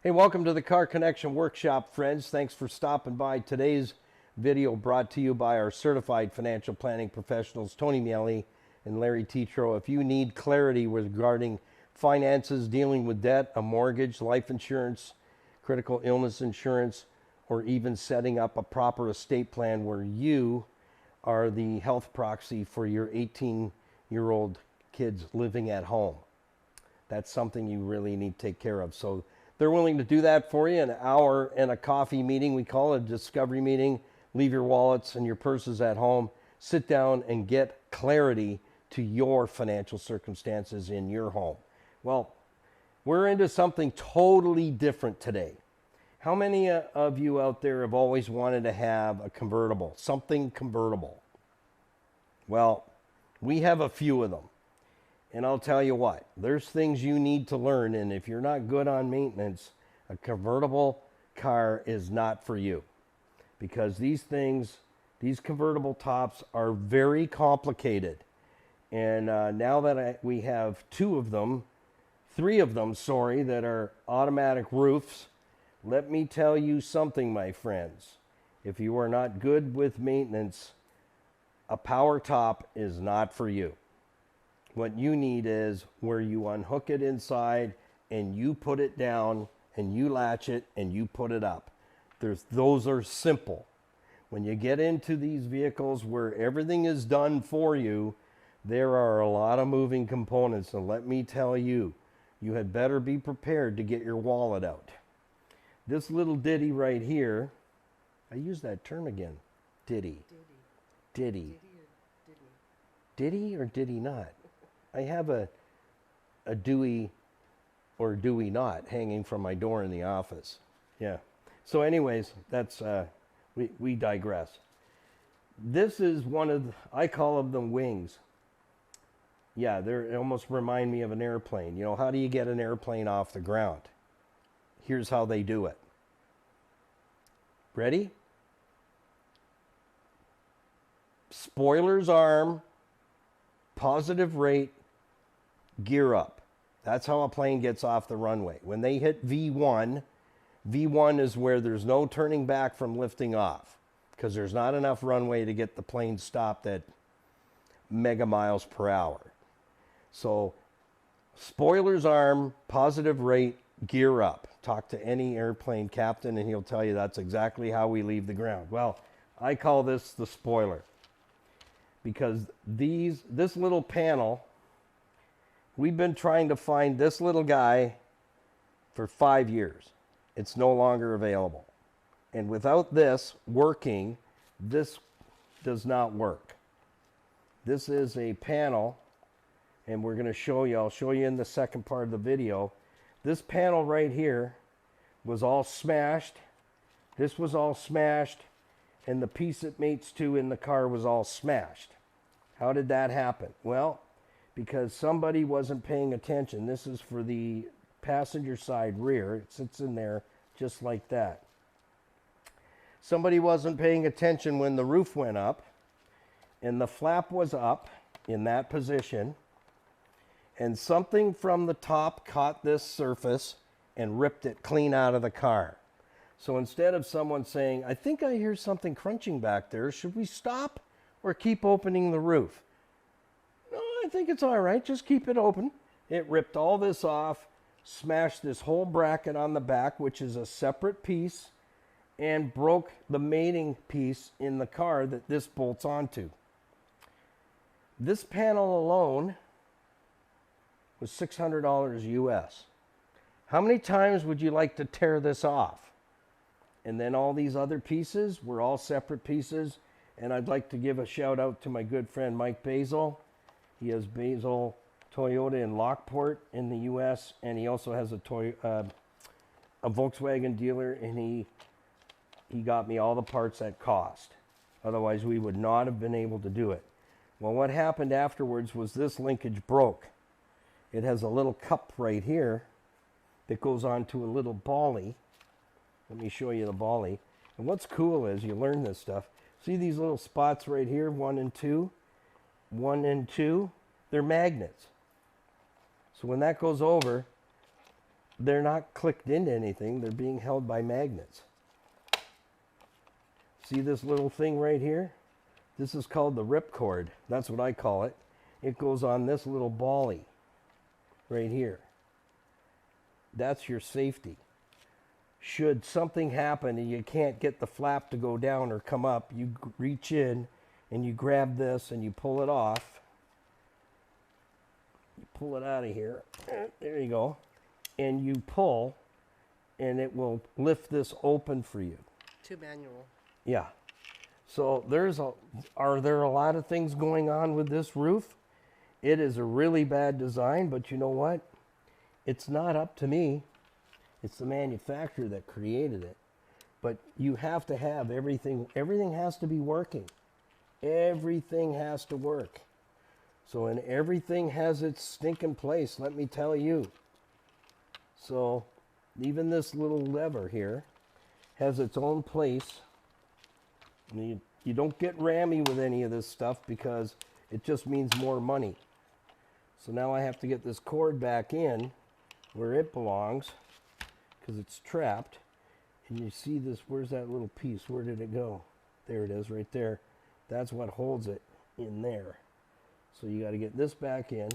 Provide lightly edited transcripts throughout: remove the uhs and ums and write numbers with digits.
Hey, welcome to the Car Connection Workshop, friends. Thanks for stopping by. Today's video brought to you by our certified financial planning professionals, Tony Miele and Larry Tetro. If you need clarity regarding finances, dealing with debt, a mortgage, life insurance, critical illness insurance, or even setting up a proper estate plan where you are the health proxy for your 18-year-old kids living at home, that's something you really need to take care of. So they're willing to do that for you. An hour and a coffee meeting, we call it a discovery meeting. Leave your wallets and your purses at home. Sit down and get clarity to your financial circumstances in your home. Well, we're into something totally different today. How many of you out there have always wanted to have a convertible, something convertible? Well, we have a few of them. And I'll tell you what, there's things you need to learn, and if you're not good on maintenance, a convertible car is not for you. Because these convertible tops are very complicated. And now that we have three of them, that are automatic roofs, let me tell you something, my friends. If you are not good with maintenance, a power top is not for you. What you need is where you unhook it inside and you put it down and you latch it and you put it up. Those are simple. When you get into these vehicles where everything is done for you, there are a lot of moving components. And let me tell you, you had better be prepared to get your wallet out. This little ditty right here, I use that term again, ditty. Ditty or ditty not? I have a Dewey or Dewey not hanging from my door in the office. Yeah. So anyways, that's we digress. This is one of I call them wings. Yeah, they almost remind me of an airplane. You know, how do you get an airplane off the ground? Here's how they do it. Ready? Spoiler's arm, positive rate, gear up. That's how a plane gets off the runway. When they hit V1, V1 is where there's no turning back from lifting off because there's not enough runway to get the plane stopped at mega miles per hour. So spoiler's arm, positive rate, gear up. Talk to any airplane captain and he'll tell you that's exactly how we leave the ground. Well, I call this the spoiler because this little panel, we've been trying to find this little guy for 5 years. It's no longer available. And without this working, this does not work. This is a panel, and we're going to show you, I'll show you in the second part of the video. This panel right here was all smashed. This was all smashed, and the piece it mates to in the car was all smashed. How did that happen? Well, because somebody wasn't paying attention. This is for the passenger side rear. It sits in there just like that. Somebody wasn't paying attention when the roof went up and the flap was up in that position, and something from the top caught this surface and ripped it clean out of the car. So instead of someone saying, I think I hear something crunching back there, should we stop or keep opening the roof? No, I think it's all right. Just keep it open. It ripped all this off, smashed this whole bracket on the back, which is a separate piece, and broke the mating piece in the car that this bolts onto. This panel alone was $600 US. How many times would you like to tear this off? And then all these other pieces were all separate pieces. And I'd like to give a shout out to my good friend Mike Basil. He has Basil Toyota in Lockport in the U.S. and he also has a Volkswagen dealer, and he got me all the parts at cost. Otherwise, we would not have been able to do it. Well, what happened afterwards was this linkage broke. It has a little cup right here that goes onto a little bolly. Let me show you the bolly. And what's cool is you learn this stuff. See these little spots right here, 1 and 2? 1 and 2, they're magnets. So when that goes over, they're not clicked into anything. They're being held by magnets. See this little thing right here? This is called the ripcord. That's what I call it. It goes on this little bally right here. That's your safety. Should something happen and you can't get the flap to go down or come up, you reach in and you grab this and you pull it off. You pull it out of here. There you go. And you pull and it will lift this open for you. Too manual. Yeah. So are there a lot of things going on with this roof? It is a really bad design, but you know what? It's not up to me. It's the manufacturer that created it. But you have to have everything. Everything has to be working. Everything has to work. So, and everything has its stinking place, let me tell you. So, even this little lever here has its own place. And you don't get rammy with any of this stuff because it just means more money. So now I have to get this cord back in where it belongs because it's trapped. And you see this, where's that little piece? Where did it go? There it is right there. That's what holds it in there. So you got to get this back in,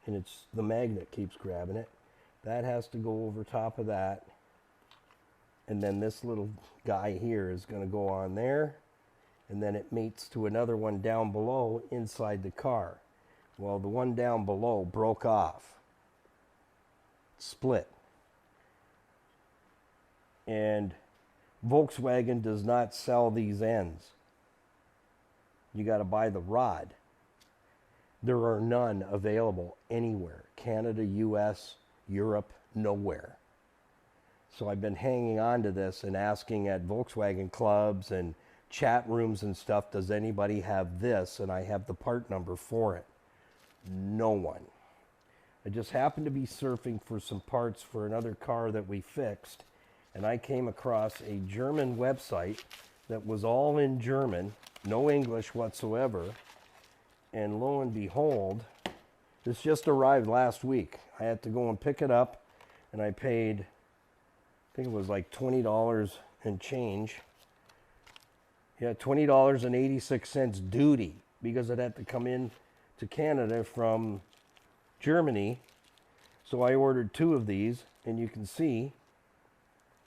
and it's the magnet keeps grabbing it. That has to go over top of that. And then this little guy here is going to go on there, and then it mates to another one down below inside the car. Well, the one down below broke off, split. And Volkswagen does not sell these ends. You got to buy the rod. There are none available anywhere. Canada, US, Europe, nowhere. So I've been hanging on to this and asking at Volkswagen clubs and chat rooms and stuff, does anybody have this? And I have the part number for it. No one. I just happened to be surfing for some parts for another car that we fixed, and I came across a German website that was all in German, no English whatsoever, and lo and behold, this just arrived last week. I had to go and pick it up, and I paid, I think it was like $20 and change. Yeah, $20.86 duty, because it had to come in to Canada from Germany. So I ordered 2 of these, and you can see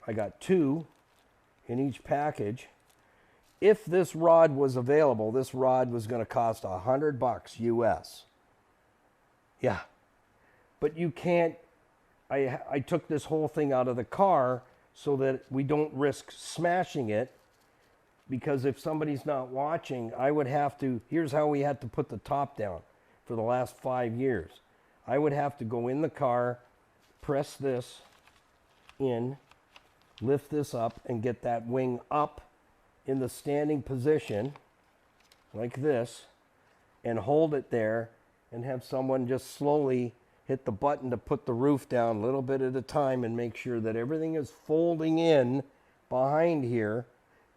I got 2 in each package. If this rod was available, this rod was going to cost $100 US. Yeah, but you can't. I took this whole thing out of the car so that we don't risk smashing it, because if somebody's not watching, I would have to, here's how we had to put the top down for the last 5 years. I would have to go in the car, press this in, lift this up, and get that wing up in the standing position like this, and hold it there, and have someone just slowly hit the button to put the roof down a little bit at a time and make sure that everything is folding in behind here,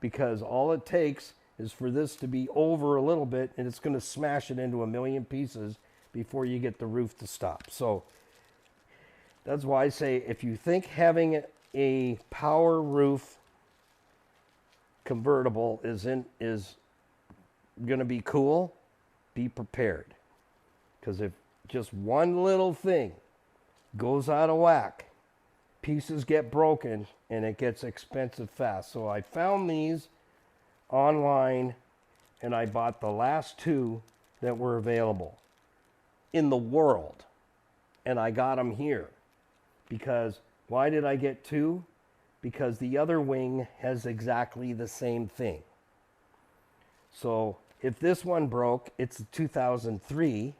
because all it takes is for this to be over a little bit and it's going to smash it into a million pieces before you get the roof to stop. So that's why I say, if you think having a power roof convertible is going to be cool, be prepared. Because if just one little thing goes out of whack, pieces get broken and it gets expensive fast. So I found these online and I bought the last 2 that were available in the world. And I got them here. Because why did I get 2? Because the other wing has exactly the same thing. So if this one broke, it's a 2003.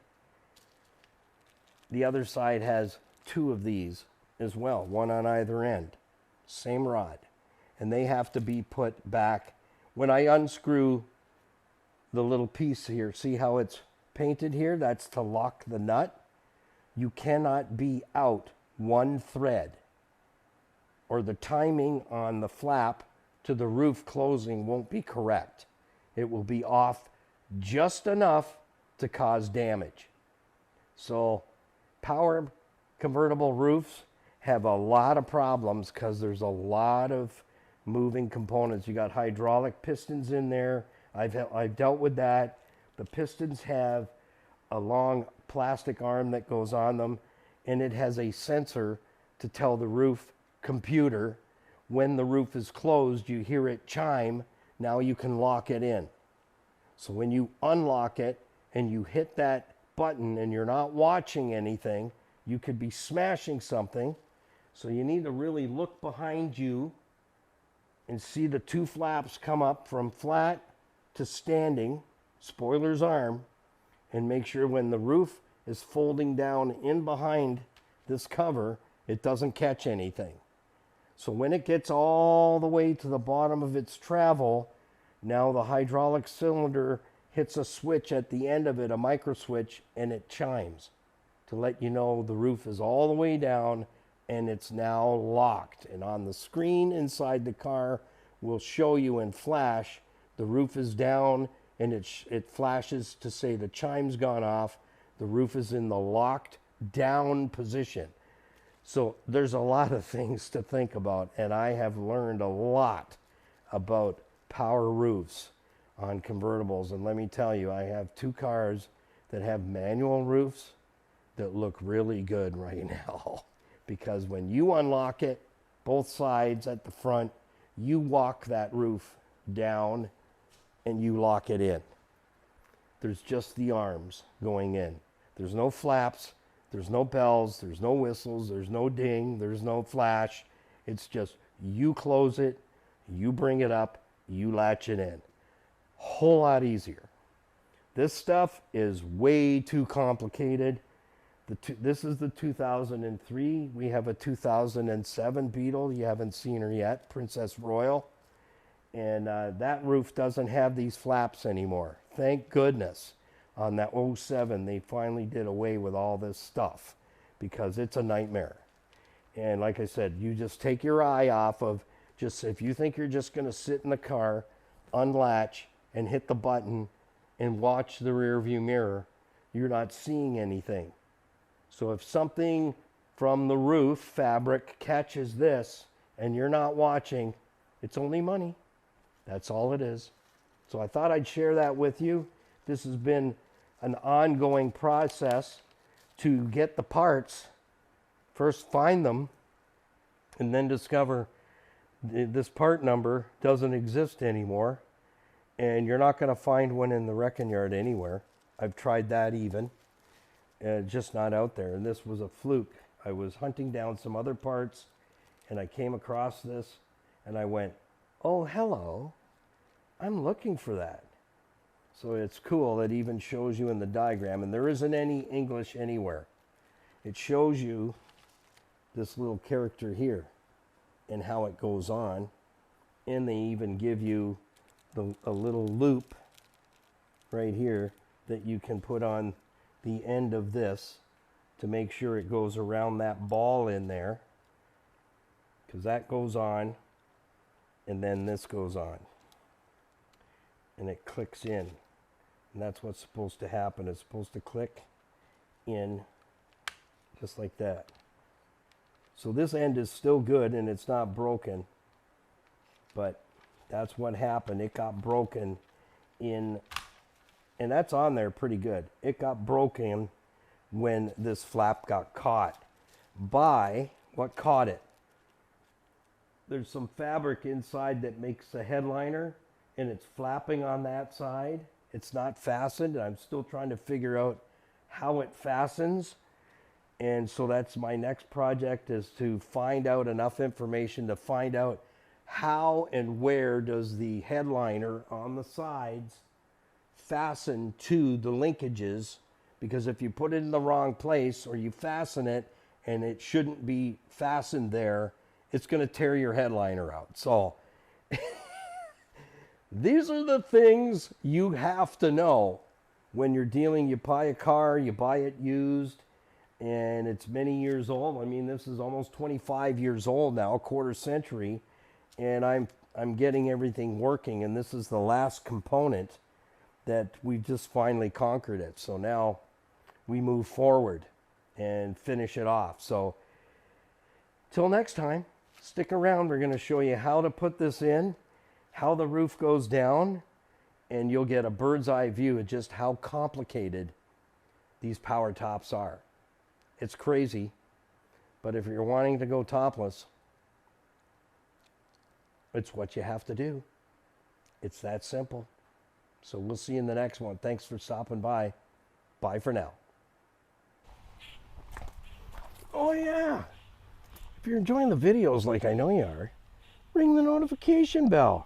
The other side has 2 of these as well, one on either end. Same rod. And they have to be put back. When I unscrew the little piece here, see how it's painted here? That's to lock the nut. You cannot be out 1 thread, or the timing on the flap to the roof closing won't be correct. It will be off just enough to cause damage. So power convertible roofs have a lot of problems because there's a lot of moving components. You got hydraulic pistons in there. I've dealt with that. The pistons have a long plastic arm that goes on them, and it has a sensor to tell the roof computer when the roof is closed. You hear it chime. Now you can lock it in. So when you unlock it and you hit that button and you're not watching anything, you could be smashing something. So you need to really look behind you and see the two flaps come up from flat to standing, spoiler's arm, and make sure when the roof is folding down in behind this cover, it doesn't catch anything. So when it gets all the way to the bottom of its travel, now the hydraulic cylinder hits a switch at the end of it, a micro switch, and it chimes to let you know the roof is all the way down and it's now locked. And on the screen inside the car will show you in flash the roof is down, and it flashes to say the chime's gone off. The roof is in the locked down position. So there's a lot of things to think about, and I have learned a lot about power roofs on convertibles. And let me tell you, I have two cars that have manual roofs that look really good right now. Because when you unlock it, both sides at the front, you walk that roof down and you lock it in. There's just the arms going in. There's no flaps, there's no bells, there's no whistles, there's no ding, there's no flash. It's just you close it, you bring it up, you latch it in. Whole lot easier. This stuff is way too complicated. This is the 2003. We have a 2007 Beetle. You haven't seen her yet, Princess Royal. And that roof doesn't have these flaps anymore. Thank goodness. On that '07, they finally did away with all this stuff because it's a nightmare. And like I said, you just take your eye off of if you think you're just going to sit in the car, unlatch, and hit the button and watch the rear view mirror, you're not seeing anything. So if something from the roof fabric catches this and you're not watching, it's only money. That's all it is. So I thought I'd share that with you. This has been an ongoing process to get the parts, first find them, and then discover this part number doesn't exist anymore, and you're not going to find one in the wrecking yard anywhere. I've tried that even, just not out there. And this was a fluke. I was hunting down some other parts, and I came across this, and I went, oh, hello, I'm looking for that. So it's cool. It even shows you in the diagram, and there isn't any English anywhere. It shows you this little character here and how it goes on, and they even give you a little loop right here that you can put on the end of this to make sure it goes around that ball in there, because that goes on, and then this goes on, and it clicks in, and that's what's supposed to happen. It's supposed to click in just like that. So this end is still good and it's not broken, but that's what happened. It got broken in, and that's on there pretty good. It got broken when this flap got caught by what caught it. There's some fabric inside that makes a headliner, and it's flapping on that side. It's not fastened, and I'm still trying to figure out how it fastens. And so that's my next project, is to find out enough information to find out how and where does the headliner on the sides fasten to the linkages, because if you put it in the wrong place or you fasten it and it shouldn't be fastened there, it's going to tear your headliner out. So these are the things you have to know when you're dealing. You buy a car, you buy it used, and it's many years old. I mean, this is almost 25 years old now, a quarter century, and I'm getting everything working, and this is the last component that we just finally conquered it. So now we move forward and finish it off. So Till next time, stick around. We're going to show you how to put this in, how the roof goes down, and you'll get a bird's eye view of just how complicated these power tops are. It's crazy, but if you're wanting to go topless, it's what you have to do. It's that simple. So we'll see you in the next one. Thanks for stopping by. Bye for now. Oh yeah. If you're enjoying the videos like I know you are, ring the notification bell.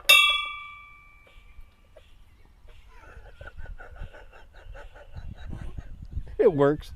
It works.